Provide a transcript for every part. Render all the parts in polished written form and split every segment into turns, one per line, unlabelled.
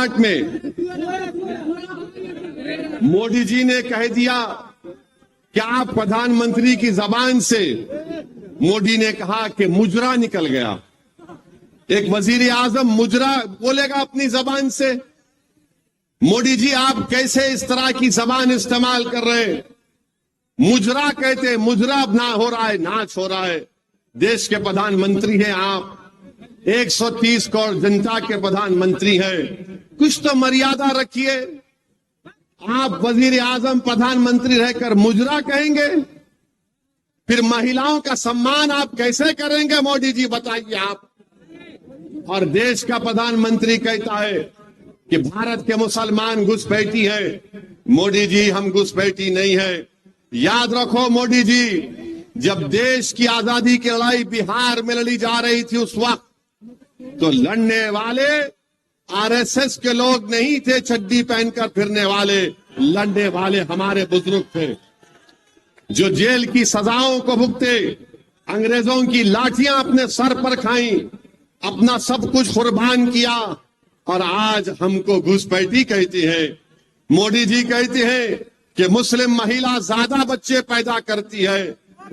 गुजरात में मोदी जी ने कह दिया कि आप प्रधानमंत्री की जबान से, मोदी ने कहा कि मुजरा निकल गया। एक वजीर आजम मुजरा बोलेगा अपनी जबान से? मोदी जी आप कैसे इस तरह की जबान इस्तेमाल कर रहे हैं? मुजरा कहते, मुजरा ना हो रहा है, नाच हो रहा है। देश के प्रधानमंत्री हैं आप, 130 करोड़ जनता के प्रधानमंत्री हैं, कुछ तो मर्यादा रखिए। आप वजीर आजम प्रधानमंत्री रहकर मुजरा कहेंगे? फिर महिलाओं का सम्मान आप कैसे करेंगे मोदी जी, बताइए आप। और देश का प्रधानमंत्री कहता है कि भारत के मुसलमान घुसपैठी है। मोदी जी हम घुसपैठी नहीं है। याद रखो मोदी जी, जब देश की आजादी की लड़ाई बिहार में लड़ी जा रही थी उस वक्त तो लड़ने वाले आरएसएस के लोग नहीं थे, चड्डी पहनकर फिरने वाले। लड़ने वाले हमारे बुजुर्ग थे जो जेल की सजाओं को भुगते, अंग्रेजों की लाठियां अपने सर पर खाई, अपना सब कुछ कुर्बान किया, और आज हमको घुसपैठी कहती है। मोदी जी कहते हैं कि मुस्लिम महिला ज्यादा बच्चे पैदा करती है।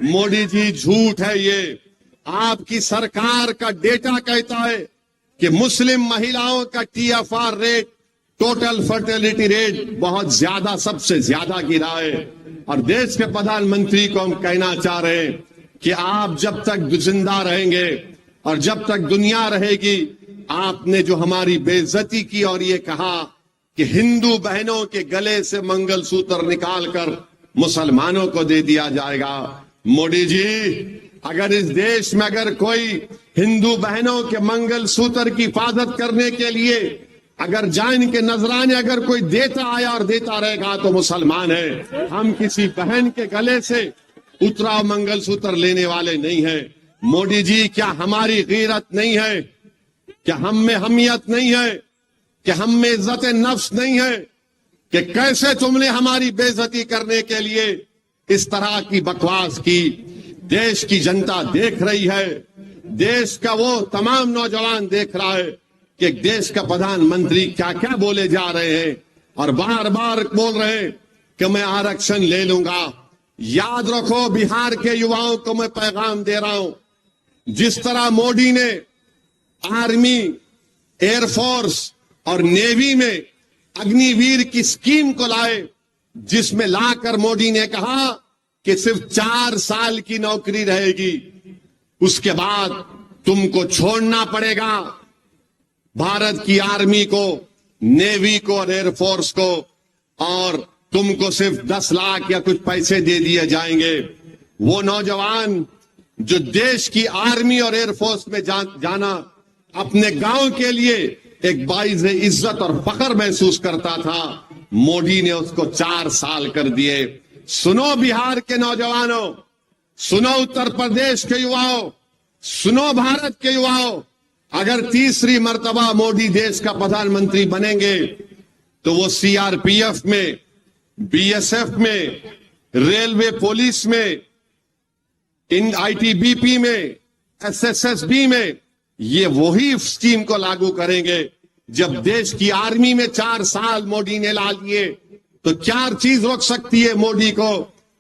मोदी जी झूठ है ये। आपकी सरकार का डेटा कहता है कि मुस्लिम महिलाओं का TFR rate, total fertility rate बहुत ज्यादा, सबसे ज्यादा गिरा है। और देश के प्रधानमंत्री को हम कहना चाह रहे हैं कि आप जब तक जिंदा रहेंगे और जब तक दुनिया रहेगी, आपने जो हमारी बेइज्जती की और ये कहा कि हिंदू बहनों के गले से मंगलसूत्र निकालकर मुसलमानों को दे दिया जाएगा। मोदी जी, अगर इस देश में अगर कोई हिंदू बहनों के मंगलसूत्र की हिफाजत करने के लिए अगर जान के नजराने अगर कोई देता आया और देता रहेगा तो मुसलमान है। हम किसी बहन के गले से उतरा मंगलसूत्र लेने वाले नहीं है। मोदी जी, क्या हमारी गैरत नहीं है? क्या हम में हमियत नहीं है? कि हम में इज्जत नफ्स नहीं है? कि कैसे तुमने हमारी बेइज्जती करने के लिए इस तरह की बकवास की? देश की जनता देख रही है, देश का वो तमाम नौजवान देख रहा है कि देश का प्रधानमंत्री क्या क्या बोले जा रहे हैं और बार बार बोल रहे हैं कि मैं आरक्षण ले लूंगा। याद रखो, बिहार के युवाओं को मैं पैगाम दे रहा हूं, जिस तरह मोदी ने आर्मी, एयरफोर्स और नेवी में अग्निवीर की स्कीम को लाए, जिसमें लाकर मोदी ने कहा कि सिर्फ 4 साल की नौकरी रहेगी, उसके बाद तुमको छोड़ना पड़ेगा भारत की आर्मी को, नेवी को और एयरफोर्स को, और तुमको सिर्फ 10 लाख या कुछ पैसे दे दिए जाएंगे। वो नौजवान जो देश की आर्मी और एयरफोर्स में जाना अपने गांव के लिए एक बाइज़ इज्जत और फख्र महसूस करता था, मोदी ने उसको 4 साल कर दिए। सुनो बिहार के नौजवानों, सुनो उत्तर प्रदेश के युवाओं, सुनो भारत के युवाओं, अगर तीसरी मर्तबा मोदी देश का प्रधानमंत्री बनेंगे तो वो CRPF में, BSF में, रेलवे पुलिस में, ITBP में, SSSB में ये वही स्कीम को लागू करेंगे। जब देश की आर्मी में 4 साल मोदी ने ला लिए तो क्या चीज रोक सकती है मोदी को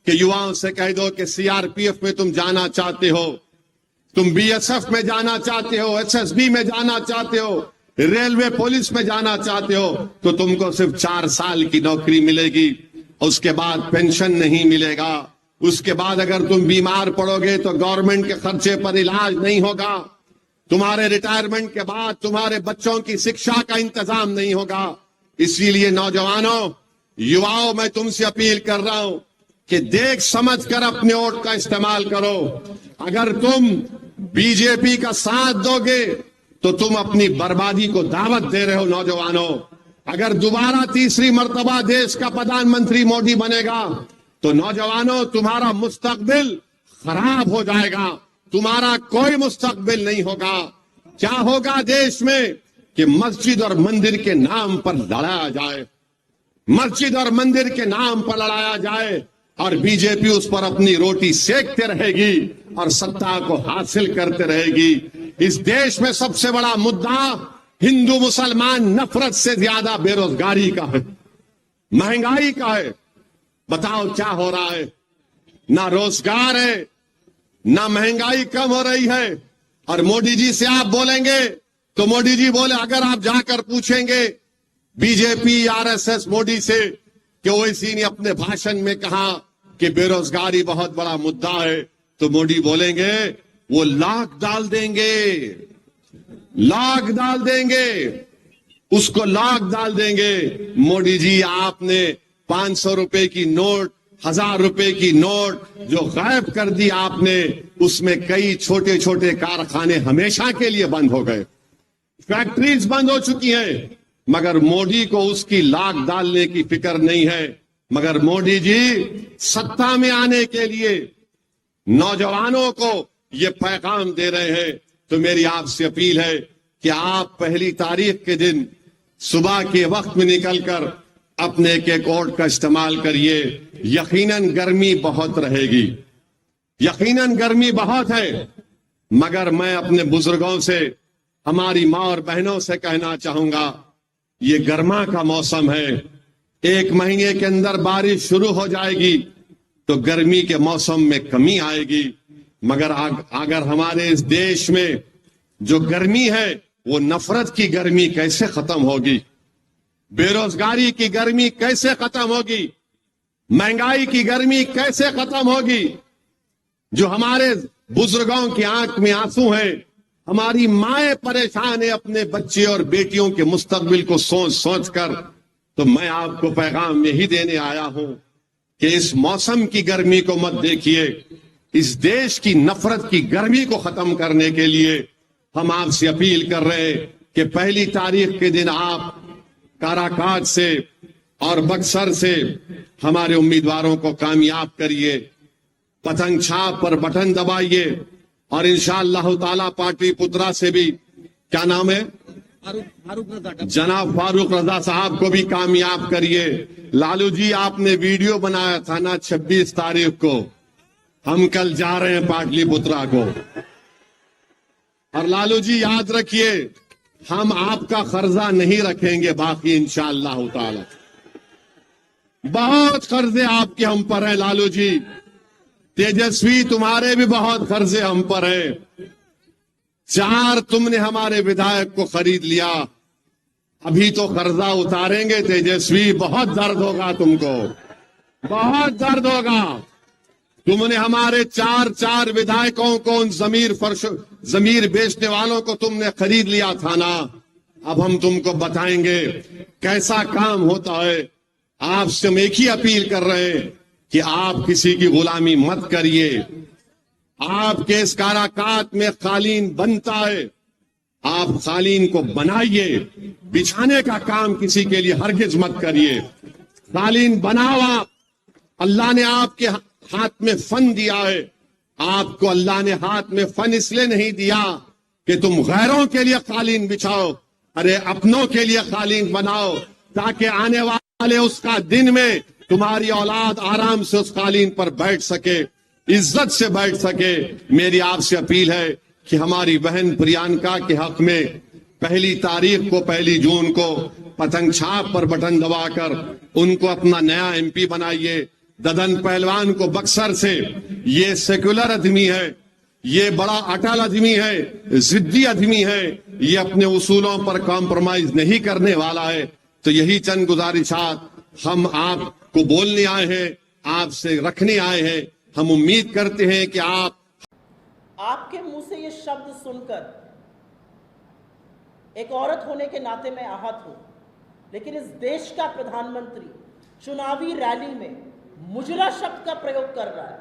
कि युवाओं से कह दो कि CRPF में तुम जाना चाहते हो, तुम BSF में जाना चाहते हो, SSB में जाना चाहते हो, रेलवे पुलिस में जाना चाहते हो, तो तुमको सिर्फ 4 साल की नौकरी मिलेगी, उसके बाद पेंशन नहीं मिलेगा, उसके बाद अगर तुम बीमार पड़ोगे तो गवर्नमेंट के खर्चे पर इलाज नहीं होगा, तुम्हारे रिटायरमेंट के बाद तुम्हारे बच्चों की शिक्षा का इंतजाम नहीं होगा। इसीलिए नौजवानों, युवाओं, मैं तुमसे अपील कर रहा हूं कि देख समझ कर अपने वोट का इस्तेमाल करो। अगर तुम बीजेपी का साथ दोगे तो तुम अपनी बर्बादी को दावत दे रहे हो। नौजवानों, अगर दोबारा तीसरी मर्तबा देश का प्रधानमंत्री मोदी बनेगा तो नौजवानों, तुम्हारा मुस्तकबिल खराब हो जाएगा, तुम्हारा कोई मुस्तकबिल नहीं होगा। क्या होगा देश में कि मस्जिद और मंदिर के नाम पर लड़ाया जाए, मस्जिद और मंदिर के नाम पर लड़ाया जाए और बीजेपी उस पर अपनी रोटी सेकते रहेगी और सत्ता को हासिल करते रहेगी। इस देश में सबसे बड़ा मुद्दा हिंदू मुसलमान नफरत से ज्यादा बेरोजगारी का है, महंगाई का है। बताओ क्या हो रहा है? ना रोजगार है, ना महंगाई कम हो रही है। और मोदी जी से आप बोलेंगे तो मोदी जी बोले, अगर आप जाकर पूछेंगे बीजेपी आरएसएस मोदी से कि ओवैसी ने अपने भाषण में कहा कि बेरोजगारी बहुत बड़ा मुद्दा है, तो मोदी बोलेंगे वो लाख डाल देंगे, लाख डाल देंगे, उसको लाख डाल देंगे। मोदी जी, आपने 500 रुपए की नोट, 1000 रुपए की नोट जो गायब कर दी आपने, उसमें कई छोटे छोटे कारखाने हमेशा के लिए बंद हो गए, फैक्ट्रीज बंद हो चुकी हैं। मगर मोदी को उसकी लाख डालने की फिक्र नहीं है। मगर मोदी जी सत्ता में आने के लिए नौजवानों को ये पैगाम दे रहे हैं। तो मेरी आपसे अपील है कि आप पहली तारीख के दिन सुबह के वक्त में निकलकर अपने एक वोट का इस्तेमाल करिए। यकीनन गर्मी बहुत रहेगी, यकीनन गर्मी बहुत है, मगर मैं अपने बुजुर्गों से, हमारी माँ और बहनों से कहना चाहूंगा, ये गर्मा का मौसम है। 1 महीने के अंदर बारिश शुरू हो जाएगी तो गर्मी के मौसम में कमी आएगी। मगर अगर हमारे इस देश में जो गर्मी है वो नफरत की गर्मी कैसे खत्म होगी? बेरोजगारी की गर्मी कैसे खत्म होगी? महंगाई की गर्मी कैसे खत्म होगी? जो हमारे बुजुर्गों की आंख में आंसू हैं, हमारी माएं परेशान है अपने बच्चे और बेटियों के मुस्तकबिल को सोच सोच कर। तो मैं आपको पैगाम यही देने आया हूं कि इस मौसम की गर्मी को मत देखिए। इस देश की नफरत की गर्मी को खत्म करने के लिए हम आपसे अपील कर रहे हैं कि पहली तारीख के दिन आप काराकाट से और बक्सर से हमारे उम्मीदवारों को कामयाब करिए, पतंग छाप पर बटन दबाइए और इंशाअल्लाह ताला पाटलिपुत्रा से भी, क्या नाम है, जनाब फारूक रजा साहब को भी कामयाब करिए। लालू जी, आपने वीडियो बनाया था ना 26 तारीख को, हम कल जा रहे हैं पाटलिपुत्रा को। और लालू जी याद रखिए, हम आपका कर्जा नहीं रखेंगे बाकी इंशाअल्लाह ताला। बहुत कर्जे आपके हम पर हैं लालू जी। तेजस्वी, तुम्हारे भी बहुत कर्जे हम पर हैं। 4 तुमने हमारे विधायक को खरीद लिया, अभी तो कर्जा उतारेंगे तेजस्वी, बहुत दर्द होगा तुमको, बहुत दर्द होगा। तुमने हमारे 4 विधायकों को, उन जमीर बेचने वालों को तुमने खरीद लिया था ना। अब हम तुमको बताएंगे कैसा काम होता है। आपसे हम एक ही अपील कर रहे हैं कि आप किसी की गुलामी मत करिए। आपके इस काराकाट में कालीन बनता है, आप कालीन को बनाइए। बिछाने का काम किसी के लिए हरगिज मत करिए। कालीन बनाओ आप। अल्लाह ने आपके हाथ में फन दिया है। आपको अल्लाह ने हाथ में फन इसलिए नहीं दिया कि तुम गैरों के लिए कालीन बिछाओ, अरे अपनों के लिए कालीन बनाओ, ताकि आने वाले उसका दिन में तुम्हारी औलाद आराम से उस कालीन पर बैठ सके, इज्जत से बैठ सके। मेरी आपसे अपील है कि हमारी बहन प्रियंका के हक में पहली तारीख को, 1 जून को पतंग छाप पर बटन दबाकर उनको अपना नया एमपी बनाइए। ददन पहलवान को बक्सर से, ये सेक्युलर आदमी है, ये बड़ा अटल आदमी है, जिद्दी आदमी है, ये अपने उसूलों पर कॉम्प्रोमाइज नहीं करने वाला है। तो यही चंद गुजारिशात हम आपको बोलने आए हैं, आपसे रखने आए हैं। हम उम्मीद करते हैं कि
आपके मुंह से ये शब्द सुनकर एक औरत होने के नाते मैं आहत हूं, लेकिन इस देश का प्रधानमंत्री चुनावी रैली में मुजरा शब्द का प्रयोग कर रहा है।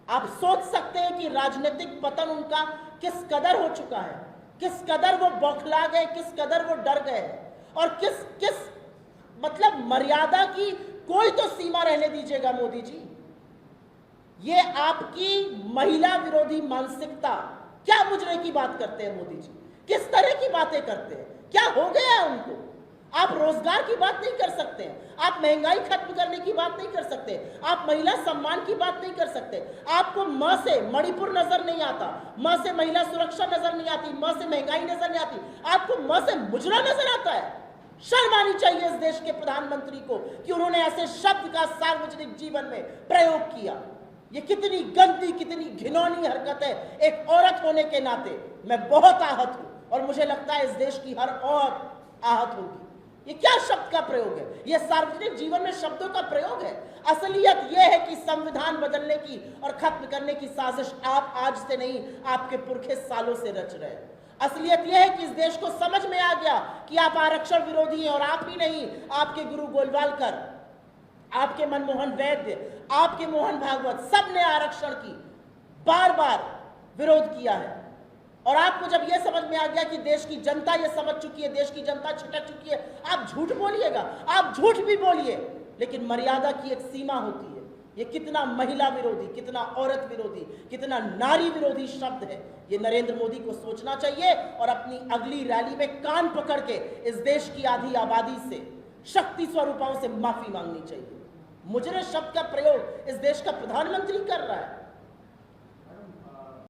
आप सोच सकते हैं कि राजनीतिक पतन उनका किस कदर हो चुका है, किस कदर वो बौखला गए, किस कदर वो डर गए, और किस मतलब मर्यादा की कोई तो सीमा रहने दीजिएगा मोदी जी। ये आपकी महिला विरोधी मानसिकता, क्या मुजरे की बात करते हैं मोदी जी, किस तरह की बातें करते हैं, क्या हो गया है उनको? आप रोजगार की बात नहीं कर सकते, आप महंगाई खत्म करने की बात नहीं कर सकते, आप महिला सम्मान की बात नहीं कर सकते। आपको म से मणिपुर नजर नहीं आता, म से महिला सुरक्षा नजर नहीं आती, म से महंगाई नजर नहीं आती, आपको म से मुजरा नजर आता है। शर्म आनी चाहिए इस देश के प्रधानमंत्री को कि उन्होंने ऐसे शब्द का सार्वजनिक जीवन में प्रयोग किया। ये कितनी गंदी, कितनी घिनौनी हरकत है। एक औरत होने के नाते मैं बहुत आहत हूं और मुझे लगता है इस देश की हर औरत आहत होगी। ये क्या शब्द का प्रयोग है? ये सार्वजनिक जीवन में शब्दों का प्रयोग है। असलियत यह है कि संविधान बदलने की और खत्म करने की साजिश आप आज से नहीं, आपके पुरखे सालों से रच रहे हैं। असलियत यह है कि इस देश को समझ में आ गया कि आप आरक्षण विरोधी हैं, और आप ही नहीं, आपके गुरु गोलवालकर, आपके मनमोहन वैद्य, आपके मोहन भागवत, सब ने आरक्षण की बार बार विरोध किया है। और आपको जब यह समझ में आ गया कि देश की जनता ये समझ चुकी है, देश की जनता छिटक चुकी है, आप झूठ बोलिएगा, आप झूठ भी बोलिए, लेकिन मर्यादा की एक सीमा होती है। ये कितना महिला विरोधी, कितना औरत विरोधी, कितना नारी विरोधी शब्द है, ये नरेंद्र मोदी को सोचना चाहिए और अपनी अगली रैली में कान पकड़ के इस देश की आधी आबादी से, शक्ति स्वरूपों से माफी मांगनी चाहिए। मुजरे शब्द का प्रयोग इस देश का प्रधानमंत्री कर रहा है।